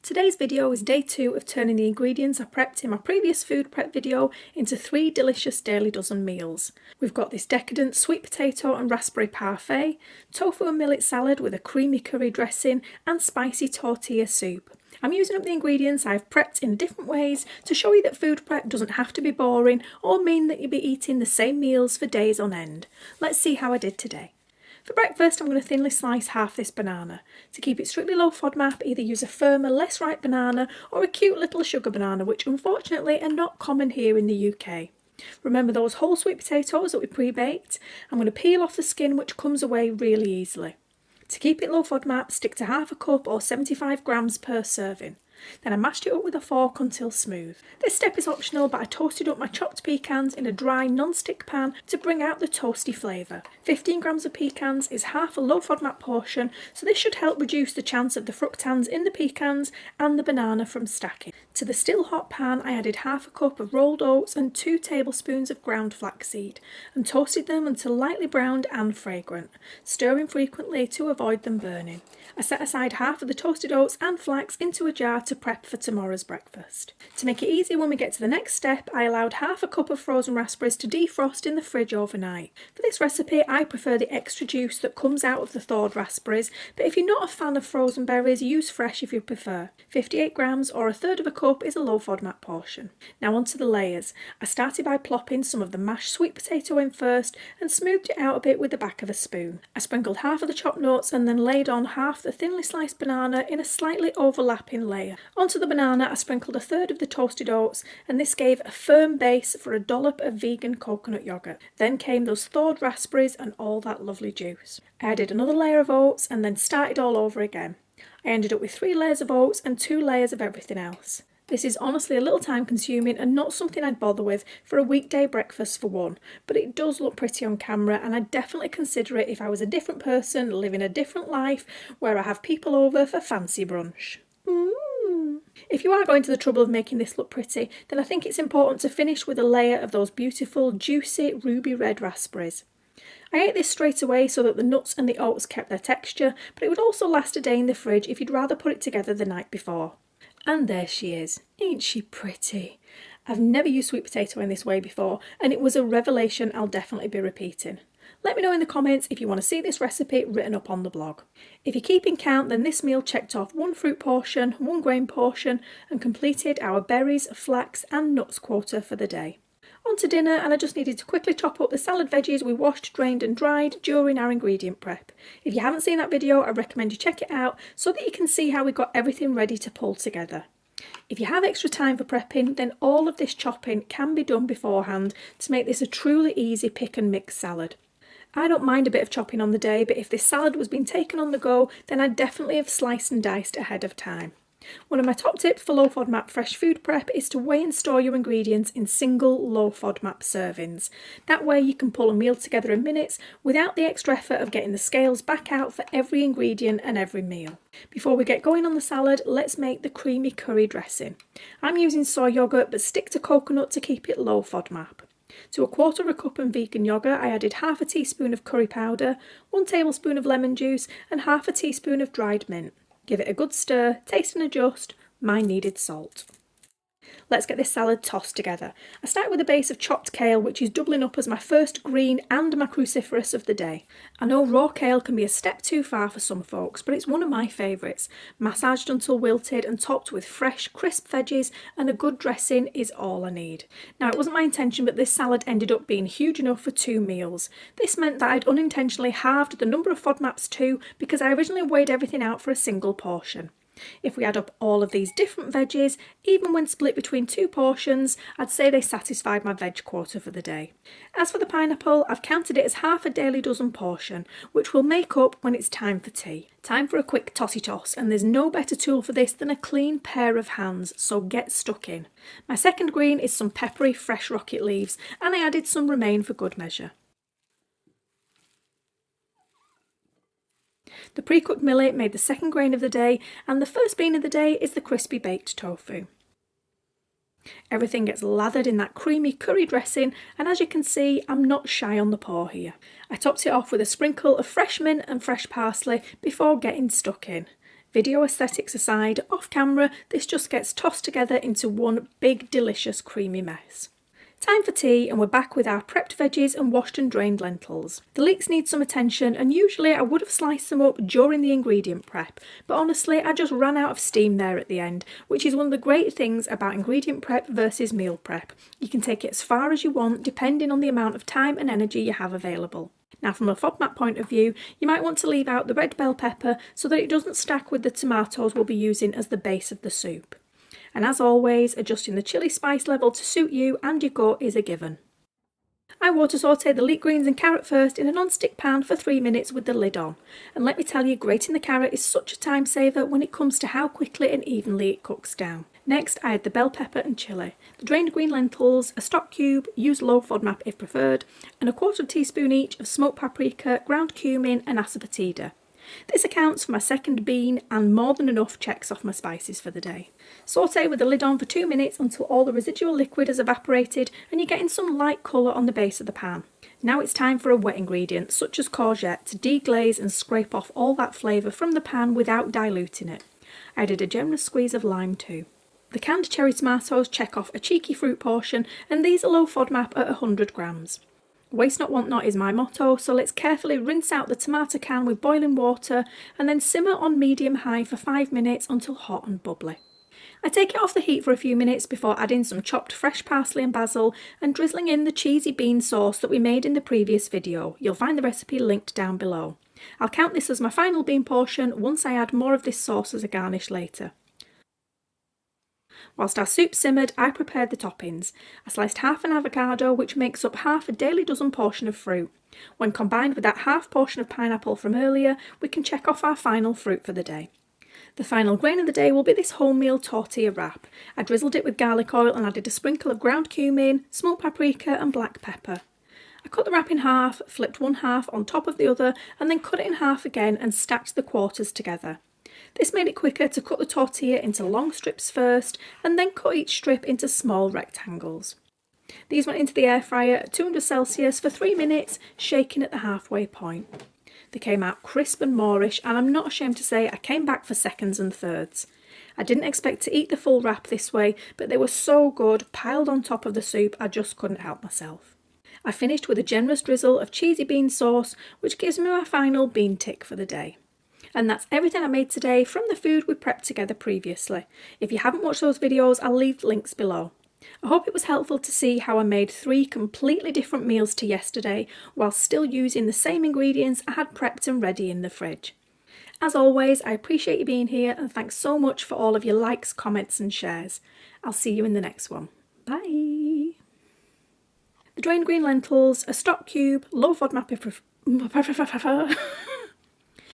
Today's video is day 2 of turning the ingredients I prepped in my previous food prep video into 3 delicious daily dozen meals. We've got this decadent sweet potato and raspberry parfait, tofu and millet salad with a creamy curry dressing, and spicy tortilla soup. I'm using up the ingredients I've prepped in different ways to show you that food prep doesn't have to be boring or mean that you'll be eating the same meals for days on end. Let's see how I did today. For breakfast, I'm going to thinly slice half this banana. To keep it strictly low FODMAP, either use a firmer, less ripe banana or a cute little sugar banana, which unfortunately are not common here in the UK. Remember those whole sweet potatoes that we pre-baked? I'm going to peel off the skin, which comes away really easily. To keep it low FODMAP, stick to half a cup or 75 grams per serving. Then I mashed it up with a fork until smooth. This step is optional, but I toasted up my chopped pecans in a dry non-stick pan to bring out the toasty flavour. 15 grams of pecans is half a low FODMAP portion, so this should help reduce the chance of the fructans in the pecans and the banana from stacking. To the still hot pan, I added half a cup of rolled oats and 2 tablespoons of ground flaxseed and toasted them until lightly browned and fragrant, stirring frequently to avoid them burning. I set aside half of the toasted oats and flax into a jar to prep for tomorrow's breakfast. To make it easy when we get to the next step, I allowed half a cup of frozen raspberries to defrost in the fridge overnight. For this recipe, I prefer the extra juice that comes out of the thawed raspberries, but if you're not a fan of frozen berries, use fresh if you prefer. 58 grams or a third of a cup is a low FODMAP portion. Now onto the layers. I started by plopping some of the mashed sweet potato in first and smoothed it out a bit with the back of a spoon. I sprinkled half of the chopped nuts and then laid on half the thinly sliced banana in a slightly overlapping layer. Onto the banana I sprinkled a third of the toasted oats, and this gave a firm base for a dollop of vegan coconut yogurt. Then came those thawed raspberries and all that lovely juice. I added another layer of oats and then started all over again. I ended up with 3 layers of oats and 2 layers of everything else. This is honestly a little time consuming and not something I'd bother with for a weekday breakfast for one, but it does look pretty on camera and I'd definitely consider it if I was a different person living a different life where I have people over for fancy brunch. If you are going to the trouble of making this look pretty, then I think it's important to finish with a layer of those beautiful, juicy, ruby red raspberries. I ate this straight away so that the nuts and the oats kept their texture, but it would also last a day in the fridge if you'd rather put it together the night before. And there she is. Ain't she pretty? I've never used sweet potato in this way before, and it was a revelation I'll definitely be repeating. Let me know in the comments if you want to see this recipe written up on the blog. If you're keeping count, then this meal checked off 1 fruit portion, 1 grain portion, and completed our berries, flax and nuts quota for the day. On to dinner, and I just needed to quickly chop up the salad veggies we washed, drained and dried during our ingredient prep. If you haven't seen that video, I recommend you check it out so that you can see how we got everything ready to pull together. If you have extra time for prepping, then all of this chopping can be done beforehand to make this a truly easy pick and mix salad. I don't mind a bit of chopping on the day, but if this salad was being taken on the go, then I'd definitely have sliced and diced ahead of time. One of my top tips for low FODMAP fresh food prep is to weigh and store your ingredients in single low FODMAP servings. That way you can pull a meal together in minutes without the extra effort of getting the scales back out for every ingredient and every meal. Before we get going on the salad, let's make the creamy curry dressing. I'm using soy yogurt, but stick to coconut to keep it low FODMAP. To a quarter of a cup of vegan yogurt, I added half a teaspoon of curry powder, 1 tablespoon of lemon juice and half a teaspoon of dried mint. Give it a good stir, taste and adjust, my needed salt. Let's get this salad tossed together. I start with a base of chopped kale, which is doubling up as my first green and my cruciferous of the day. I know raw kale can be a step too far for some folks, but it's one of my favourites. Massaged until wilted and topped with fresh, crisp veggies and a good dressing is all I need. Now, it wasn't my intention, but this salad ended up being huge enough for 2 meals. This meant that I'd unintentionally halved the number of FODMAPs too, because I originally weighed everything out for a single portion. If we add up all of these different veggies, even when split between 2 portions, I'd say they satisfied my veg quota for the day. As for the pineapple, I've counted it as half a daily dozen portion, which will make up when it's time for tea. Time for a quick tossy toss, and there's no better tool for this than a clean pair of hands, so get stuck in. My second green is some peppery fresh rocket leaves, and I added some romaine for good measure. The pre-cooked millet made the second grain of the day, and the first bean of the day is the crispy baked tofu. Everything gets lathered in that creamy curry dressing, and as you can see, I'm not shy on the pour here. I topped it off with a sprinkle of fresh mint and fresh parsley before getting stuck in. Video aesthetics aside, off camera, this just gets tossed together into one big delicious creamy mess. Time for tea, and we're back with our prepped veggies and washed and drained lentils. The leeks need some attention, and usually I would have sliced them up during the ingredient prep, but honestly I just ran out of steam there at the end, which is one of the great things about ingredient prep versus meal prep. You can take it as far as you want depending on the amount of time and energy you have available. Now from a FODMAP point of view, you might want to leave out the red bell pepper so that it doesn't stack with the tomatoes we'll be using as the base of the soup. And as always, adjusting the chilli spice level to suit you and your gut is a given. I water sauté the leek greens and carrot first in a non-stick pan for 3 minutes with the lid on. And let me tell you, grating the carrot is such a time saver when it comes to how quickly and evenly it cooks down. Next, I add the bell pepper and chilli, the drained green lentils, a stock cube, use low FODMAP if preferred, and a 1/4 teaspoon each of smoked paprika, ground cumin and asafoetida. This accounts for my second bean and more than enough checks off my spices for the day. Sauté with the lid on for 2 minutes until all the residual liquid has evaporated and you're getting some light colour on the base of the pan. Now it's time for a wet ingredient such as courgette to deglaze and scrape off all that flavour from the pan without diluting it. I added a generous squeeze of lime too. The canned cherry tomatoes check off a cheeky fruit portion, and these are low FODMAP at 100 grams. Waste not, want not is my motto, so let's carefully rinse out the tomato can with boiling water and then simmer on medium-high for 5 minutes until hot and bubbly. I take it off the heat for a few minutes before adding some chopped fresh parsley and basil and drizzling in the cheesy bean sauce that we made in the previous video. You'll find the recipe linked down below. I'll count this as my final bean portion once I add more of this sauce as a garnish later. Whilst our soup simmered, I prepared the toppings. I sliced half an avocado, which makes up half a daily dozen portion of fruit. When combined with that half portion of pineapple from earlier, we can check off our final fruit for the day. The final grain of the day will be this wholemeal tortilla wrap. I drizzled it with garlic oil and added a sprinkle of ground cumin, smoked paprika and black pepper. I cut the wrap in half, flipped one half on top of the other, and then cut it in half again and stacked the quarters together. This made it quicker to cut the tortilla into long strips first and then cut each strip into small rectangles. These went into the air fryer at 200 Celsius for 3 minutes, shaking at the halfway point. They came out crisp and Moorish, and I'm not ashamed to say I came back for seconds and thirds. I didn't expect to eat the full wrap this way, but they were so good, piled on top of the soup, I just couldn't help myself. I finished with a generous drizzle of cheesy bean sauce, which gives me my final bean tick for the day. And that's everything I made today from the food we prepped together previously. If you haven't watched those videos, I'll leave links below. I hope it was helpful to see how I made 3 completely different meals to yesterday while still using the same ingredients I had prepped and ready in the fridge. As always, I appreciate you being here and thanks so much for all of your likes, comments and shares. I'll see you in the next one. Bye! The drained green lentils, a stock cube, low FODMAP if